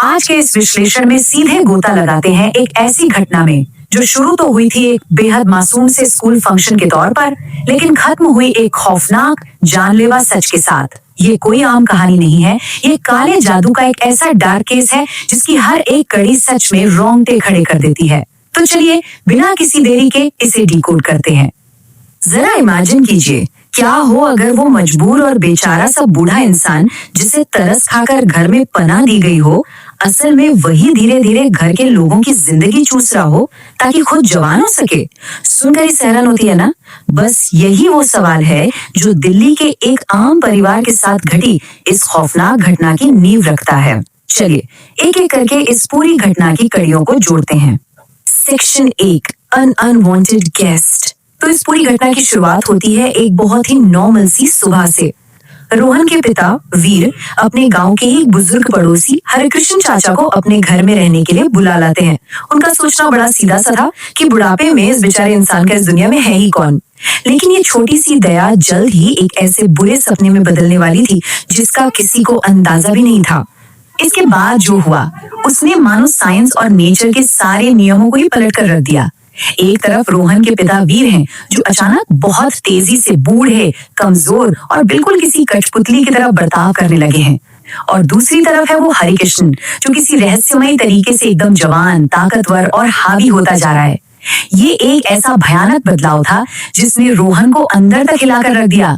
आज के इस विश्लेषण में सीधे गोता लगाते हैं एक ऐसी घटना में जो शुरू तो हुई थी एक बेहद मासूम से स्कूल फंक्शन के तौर पर, लेकिन खत्म हुई एक खौफनाक जानलेवा सच के साथ। ये कोई आम कहानी नहीं है, ये काले जादू का एक ऐसा डार्क केस है जिसकी हर एक कड़ी सच में रोंगटे खड़े कर देती है। तो चलिए बिना किसी देरी के इसे डिकोड करते हैं। जरा इमेजिन कीजिए, क्या हो अगर वो मजबूर और बेचारा सा बूढ़ा इंसान जिसे तरस खाकर घर में पनाह दी गई हो, असल में वही धीरे धीरे घर के लोगों की जिंदगी चूस रहा हो ताकि खुद जवान हो सके। सुनकर ही हैरान होती है ना? बस यही वो सवाल है जो दिल्ली के एक आम परिवार के साथ घटी इस खौफनाक घटना की नींव रखता है। चलिए एक एक करके इस पूरी घटना की कड़ियों को जोड़ते हैं। सेक्शन 1, अन अनवांटेड गेस्ट। तो इस पूरी घटना की शुरुआत होती है एक बहुत ही नॉर्मल सी सुबह से। रोहन के पिता वीर अपने गांव के ही बुजुर्ग पड़ोसी हरिकृष्ण चाचा को अपने घर में रहने के लिए बुला लाते हैं। उनका सोचना बड़ा सीधा सा था कि बुढ़ापे में इस बेचारे इंसान का इस दुनिया में है ही कौन। लेकिन ये छोटी सी दया जल्द ही एक ऐसे बुरे सपने में बदलने वाली थी जिसका किसी को अंदाजा भी नहीं था। इसके बाद जो हुआ उसने मानो साइंस और नेचर के सारे नियमों को ही पलट कर रख दिया। एक तरफ रोहन के पिता वीर हैं जो अचानक बहुत तेजी से बूढ़े, कमजोर और बिल्कुल किसी कठपुतली की तरह बर्ताव करने लगे हैं, और दूसरी तरफ है वो हरिकृष्ण जो किसी रहस्यमयी तरीके से एकदम जवान, ताकतवर और हावी होता जा रहा है। ये एक ऐसा भयानक बदलाव था जिसने रोहन को अंदर तक हिलाकर रख दिया।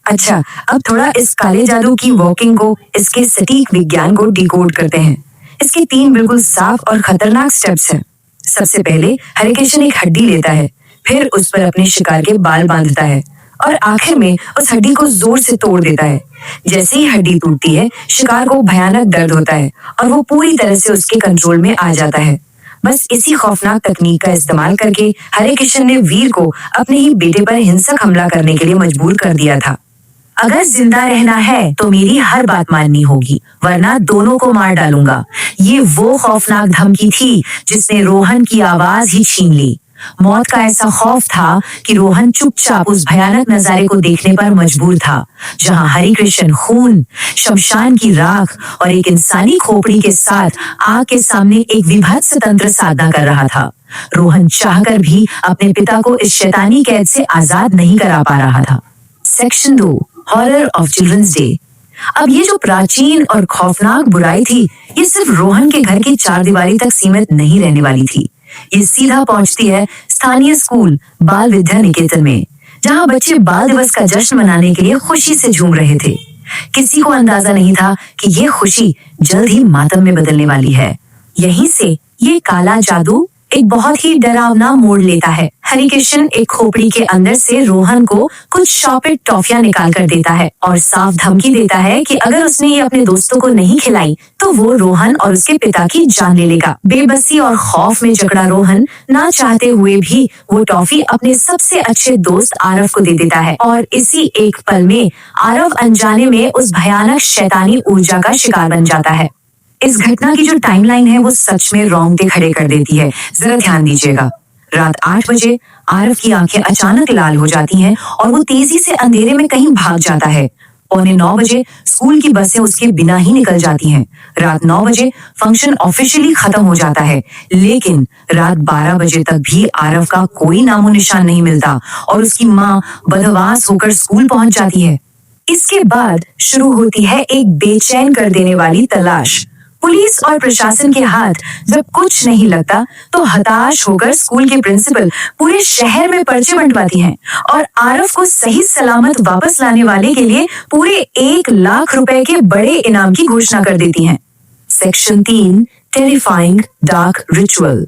अच्छा, अब थोड़ा इस काले जादू की वर्किंग को, इसके सटीक विज्ञान को डिकोड करते हैं। इसके 3 बिल्कुल साफ और खतरनाक स्टेप्स हैं। सबसे पहले हरिकृष्ण एक हड्डी लेता है, फिर उस पर अपने शिकार के बाल बांधता है और आखिर में उस हड्डी को जोर से तोड़ देता है। जैसे ही हड्डी टूटती है, शिकार को भयानक दर्द होता है और वो पूरी तरह से उसके कंट्रोल में आ जाता है। बस इसी खौफनाक तकनीक का इस्तेमाल करके हरिकृष्ण ने वीर को अपने ही बेटे पर हिंसक हमला करने के लिए मजबूर कर दिया था। अगर जिंदा रहना है तो मेरी हर बात माननी होगी, वरना दोनों को मार डालूंगा। ये वो खौफनाक धमकी थी जिसने रोहन की आवाज ही छीन ली। मौत का ऐसा खौफ था कि रोहन चुपचाप उस भयानक नजारे को देखने पर मजबूर था, जहां हरिकृष्ण खून, शमशान की राख और एक इंसानी खोपड़ी के साथ आग के सामने एक विभत्स तंत्र साधना कर रहा था। रोहन चाहकर भी अपने पिता को इस शैतानी कैद से आजाद नहीं करा पा रहा था। Section 2, horror of children's day. अब ये जो प्राचीन और खौफनाक बुराई थी, ये सिर्फ रोहन के घर की 4 दीवारी तक सीमित नहीं रहने वाली थी। ये सीधा पहुंचती है स्थानीय स्कूल बाल विद्या निकेतन में, जहां बच्चे बाल दिवस का जश्न मनाने के लिए खुशी से झूम रहे थे। किसी को अंदाजा नहीं था कि ये खुशी जल्द ही मातम में बदलने वाली है। यहीं से ये काला जादू एक बहुत ही डरावना मोड़ लेता है। हरिकृष्ण एक खोपड़ी के अंदर से रोहन को कुछ शॉर्पेड टॉफियां निकाल कर देता है और साफ धमकी देता है कि अगर उसने ये अपने दोस्तों को नहीं खिलाई तो वो रोहन और उसके पिता की जान ले लेगा। बेबसी और खौफ में जकड़ा रोहन ना चाहते हुए भी वो टॉफी अपने सबसे अच्छे दोस्त आरव को दे देता है, और इसी एक पल में आरव अनजाने में उस भयानक शैतानी ऊर्जा का शिकार बन जाता है। इस घटना की जो टाइमलाइन है वो सच में रोंगटे खड़े कर देती है। जरा ध्यान दीजिएगा। रात 8 बजे आरव की आंखें अचानक लाल हो जाती हैं और वो तेजी से अंधेरे में कहीं भाग जाता है। 8:45 बजे स्कूल की बसें उसके बिना ही निकल जाती हैं। रात 9 बजे फंक्शन ऑफिशियली खत्म हो जाता है, लेकिन रात 12 बजे तक भी आरव का कोई नामो निशान नहीं मिलता और उसकी माँ बदहवास होकर स्कूल पहुंच जाती है। इसके बाद शुरू होती है एक बेचैन कर देने वाली तलाश। पुलिस और प्रशासन के हाथ जब कुछ नहीं लगता तो हताश होकर स्कूल के प्रिंसिपल पूरे शहर में पर्चे बंटवाती हैं और आरव को सही सलामत वापस लाने वाले के लिए पूरे 1 लाख रुपए के बड़े इनाम की घोषणा कर देती हैं। Section 3, terrifying dark ritual.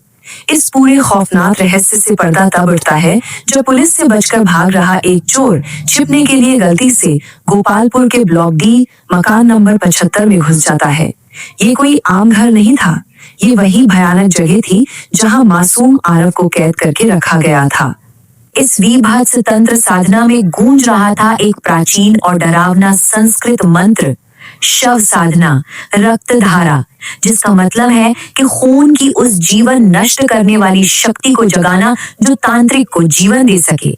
इस पूरे खौफनाक रहस्य से पर्दा तब उठता है जब पुलिस से बचकर भाग रहा एक चोर छिपने के लिए गलती से गोपालपुर के ब्लॉक डी मकान नंबर 75 में घुस जाता है। ये कोई आम घर नहीं था, ये वही भयानक जगह थी जहां मासूम आरव को कैद करके रखा गया था। इस विभत्स तंत्र साधना में गूंज रहा था एक प्राचीन और डरावना संस्कृत मंत्र, शव साधना, रक्त धारा, जिसका मतलब है कि खून की उस जीवन नष्ट करने वाली शक्ति को जगाना जो तांत्रिक को जीवन दे सके।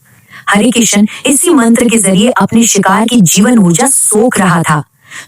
हरिकृष्ण इसी मंत्र के जरिए अपने शिकार की जीवन ऊर्जा सोख रहा था।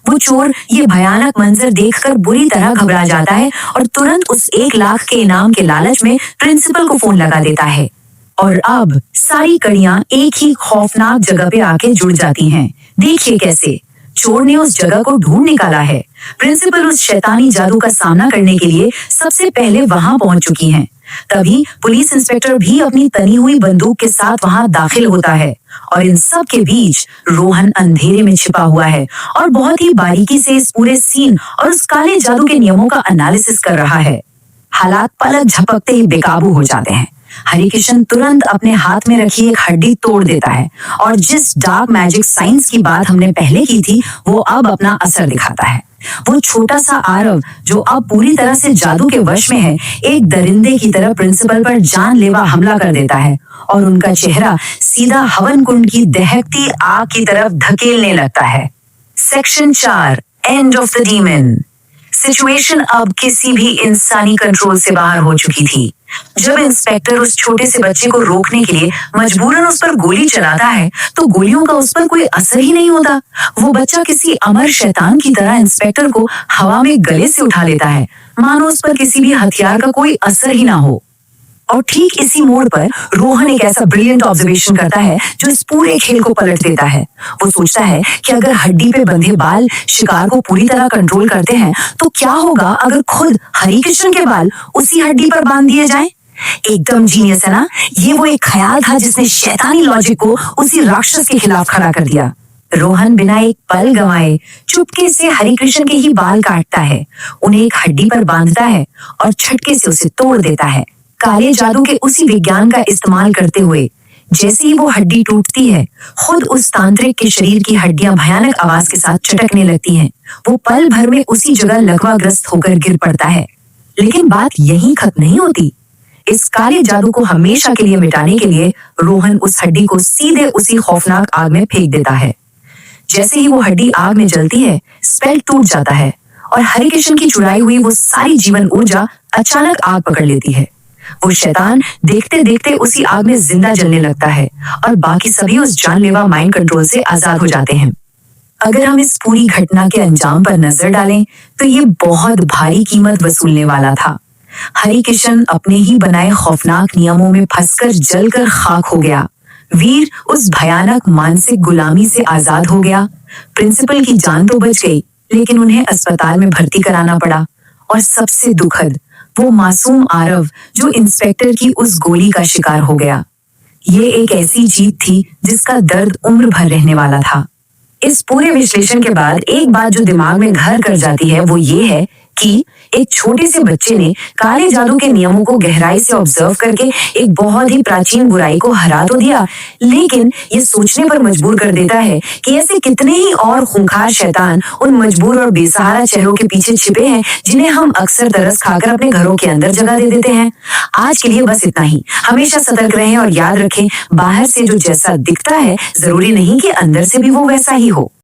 वो चोर ये भयानक मंजर देखकर बुरी तरह घबरा जाता है और तुरंत उस 1 लाख के इनाम के लालच में प्रिंसिपल को फोन लगा देता है। और अब सारी कड़ियां एक ही खौफनाक जगह पे आके जुड़ जाती हैं। देखिए कैसे चोर ने उस जगह को ढूंढ निकाला है। प्रिंसिपल उस शैतानी जादू का सामना करने के लिए सबसे पहले वहां पहुंच चुकी हैं। तभी पुलिस इंस्पेक्टर भी अपनी तनी हुई बंदूक के साथ वहां दाखिल होता है और इन सब के बीच रोहन अंधेरे में छिपा हुआ है और बहुत ही बारीकी से इस पूरे सीन और उस काले जादू के नियमों का एनालिसिस कर रहा है। हालात पलक झपकते ही बेकाबू हो जाते हैं। हरिकिशन तुरंत अपने हाथ में रखी एक हड्डी तोड़ देता है और जिस डार्क मैजिक साइंस की बात हमने पहले की थी वो अब अपना असर दिखाता है। वो छोटा सा आरव जो अब पूरी तरह से जादू के वश में है, एक दरिंदे की तरह प्रिंसिपल पर जानलेवा हमला कर देता है और उनका चेहरा सीधा हवन कुंड की दहकती आग की तरफ धकेलने लगता है। Section 4 end of the demon. Situation अब किसी भी इंसानी कंट्रोल से बाहर हो चुकी थी। जब इंस्पेक्टर उस छोटे से बच्चे को रोकने के लिए मजबूरन उस पर गोली चलाता है तो गोलियों का उस पर कोई असर ही नहीं होता। वो बच्चा किसी अमर शैतान की तरह इंस्पेक्टर को हवा में गले से उठा लेता है, मानो उस पर किसी भी हथियार का कोई असर ही ना हो। और ठीक इसी मोड़ पर रोहन एक ऐसा ब्रिलियंट ऑब्जर्वेशन करता है जो इस पूरे खेल को पलट देता है। वो सोचता है कि अगर हड्डी पे बंधे बाल शिकार को पूरी तरह कंट्रोल करते हैं तो क्या होगा अगर खुद हरिकृष्ण के बाल उसी हड्डी पर बांध दिए जाएं? एकदम जीनियस है ना? ये वो एक ख्याल था जिसने शैतानी लॉजिक को उसी राक्षस के खिलाफ खड़ा कर दिया। रोहन बिना एक पल गंवाए चुपके से हरिकृष्ण के ही बाल काटता है, उन्हें एक हड्डी पर बांधता है और झटके से उसे तोड़ देता है। काले जादू के उसी विज्ञान का इस्तेमाल करते हुए जैसे ही वो हड्डी टूटती है, खुद उस तांत्रिक के शरीर की हड्डियां भयानक आवाज के साथ चटकने लगती हैं। वो पल भर में उसी जगह लकवाग्रस्त होकर गिर पड़ता है। लेकिन बात यहीं खत्म नहीं होती। इस काले जादू को हमेशा के लिए मिटाने के लिए रोहन उस हड्डी को सीधे उसी खौफनाक आग में फेंक देता है। जैसे ही वो हड्डी आग में जलती है, स्पेल टूट जाता है और हरिकृष्ण की चुराई हुई वो सारी जीवन ऊर्जा अचानक आग पकड़ लेती है। वो शैतान देखते देखते उसी आग में जिंदा जलने लगता है और बाकी सभी उस जानलेवा माइंड कंट्रोल से आजाद हो जाते हैं। अगर हम इस पूरी घटना के अंजाम पर नजर डालें तो ये बहुत भारी कीमत वसूलने वाला था। हरिकृष्ण अपने ही बनाए खौफनाक नियमों में फंसकर जलकर खाक हो गया। वीर उस भयानक मानसिक गुलामी से आजाद हो गया। प्रिंसिपल की जान तो बच गई, लेकिन उन्हें अस्पताल में भर्ती कराना पड़ा। और सबसे दुखद वो मासूम आरव जो इंस्पेक्टर की उस गोली का शिकार हो गया। ये एक ऐसी जीत थी जिसका दर्द उम्र भर रहने वाला था। इस पूरे विश्लेषण के बाद एक बात जो दिमाग में घर कर जाती है वो ये है कि एक छोटे से बच्चे ने काले जादू के नियमों को गहराई से ऑब्जर्व करके एक बहुत ही प्राचीन बुराई को हरा तो दिया, लेकिन ये सोचने पर मजबूर कर देता है कि ऐसे कितने ही और खूंखार शैतान उन मजबूर और बेसहारा चेहरों के पीछे छिपे हैं जिन्हें हम अक्सर तरस खाकर अपने घरों के अंदर जगह दे देते हैं। आज के लिए बस इतना ही। हमेशा सतर्क रहें और याद रखें, बाहर से जो जैसा दिखता है जरूरी नहीं कि अंदर से भी वो वैसा ही हो।